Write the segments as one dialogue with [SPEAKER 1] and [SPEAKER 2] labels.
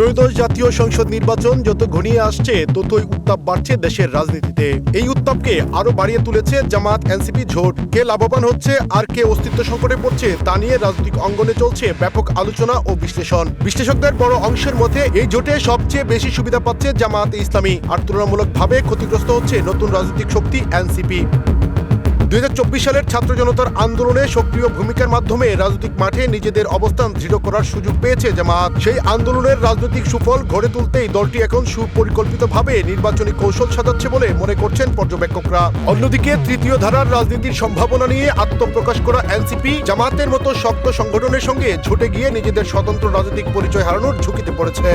[SPEAKER 1] ত্রয়োদশ জাতীয় সংসদ নির্বাচন যত ঘনিয়ে আসছে ততই উত্তাপ বাড়ছে দেশের রাজনীতিতে। এই উত্তাপকে আরো বাড়িয়ে তুলেছে জামাত এনসিপি জোট। কে লাভবান হচ্ছে আর কে অস্তিত্ব সংকটে পড়ছে তা নিয়ে রাজনৈতিক অঙ্গনে চলছে ব্যাপক আলোচনা ও বিশ্লেষণ। বিশ্লেষকদের বড় অংশের মধ্যে এই জোটে সবচেয়ে বেশি সুবিধা পাচ্ছে জামাত ইসলামী, আর তুলনামূলকভাবে ক্ষতিগ্রস্ত হচ্ছে নতুন রাজনৈতিক শক্তি এনসিপি। 2024 সালের ছাত্র জনতার আন্দোলনে সক্রিয় ভূমিকার মাধ্যমে রাজনৈতিক মাঠে নিজেদের অবস্থান দৃঢ় করার সুযোগ পেয়েছে জামাত। সেই আন্দোলনের রাজনৈতিক সুফল গড়ে তুলতেই দলটি এখন সুপরিকল্পিতভাবে নির্বাচনী কৌশল সাজাচ্ছে বলে মনে করছেন পর্যবেক্ষকরা। অন্যদিকে তৃতীয় ধারার রাজনীতির সম্ভাবনা নিয়ে আত্মপ্রকাশ করা এনসিপি জামাতের মতো শক্ত সংগঠনের সঙ্গে ঝুটে গিয়ে নিজেদের স্বতন্ত্র রাজনৈতিক পরিচয় হারানোর ঝুঁকিতে পড়েছে।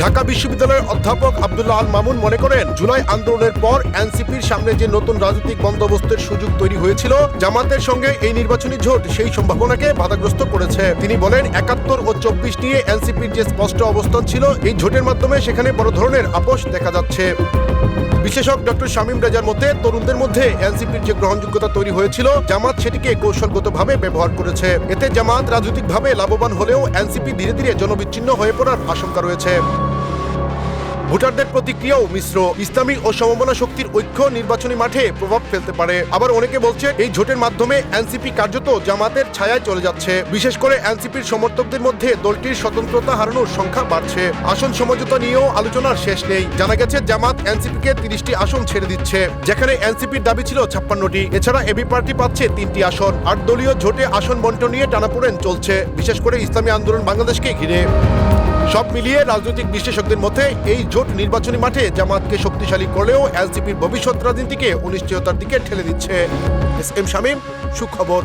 [SPEAKER 1] ঢাকা বিশ্ববিদ্যালয়ের অধ্যাপক আব্দুল্লাহ আল মামুন মনে করেন, জুলাই আন্দোলনের পর এনসিপির সামনে যে নতুন রাজনৈতিক বন্দোবস্তের সুযোগ তৈরি হয়েছিল, জামাতের সঙ্গে এই নির্বাচনী জোট সেই সম্ভাবনাকে বাধাগ্রস্ত করেছে। তিনি বলেন, 71 ও 24 নিয়ে এনসিপির যে স্পষ্ট অবস্থান ছিল, এই জোটের মাধ্যমে সেখানে বড় ধরনের আপোষ দেখা যাচ্ছে। বিশেষজ্ঞ ডক্টর শামীম রেজার মতে, তরুণদের মধ্যে এনসিপির যে গ্রহণযোগ্যতা তৈরি হয়েছিল, জামাত সেটিকে কৌশলগতভাবে ব্যবহার করেছে। এতে জামাত রাজনৈতিকভাবে লাভবান হলেও এনসিপি ধীরে ধীরে জনবিচ্ছিন্ন হয়ে পড়ার আশঙ্কা রয়েছে। ভোটারদের প্রতিক্রিয়াও মিশ্র। ইসলামী ও সমমনা শক্তির ঐক্য নির্বাচনী মাঠে প্রভাব ফেলতে পারে। আবার অনেকে বলছে, এই জোটের মাধ্যমে এনসিপি কার্যত জামাতের ছায়ায় চলে যাচ্ছে। বিশেষ করে এনসিপির সমর্থকদের মধ্যে দলটির স্বতন্ত্রতা হারানোর সংখ্যা বাড়ছে। আসন সমঝোতা নিয়েও আলোচনার শেষ নেই। জানা গেছে, জামাত এনসিপিকে 30টি আসন ছেড়ে দিচ্ছে, যেখানে এনসিপির দাবি ছিল 56টি। এছাড়া এবি পার্টি পাচ্ছে 3টি আসন। 8 দলীয় জোটে আসন বন্টন নিয়ে টানাপোড়েন চলছে, বিশেষ করে ইসলামী আন্দোলন বাংলাদেশকে ঘিরে। সব মিলিয়ে রাজনৈতিক বিশ্লেষকদের মতে, এই জোট নির্বাচনী মাঠে জামাতকে শক্তিশালী করলেও এনসিপির ভবিষ্যৎ রাজনীতিকে অনিশ্চয়তার দিকে ঠেলে দিচ্ছে। এস এম শামীম, সুখবর।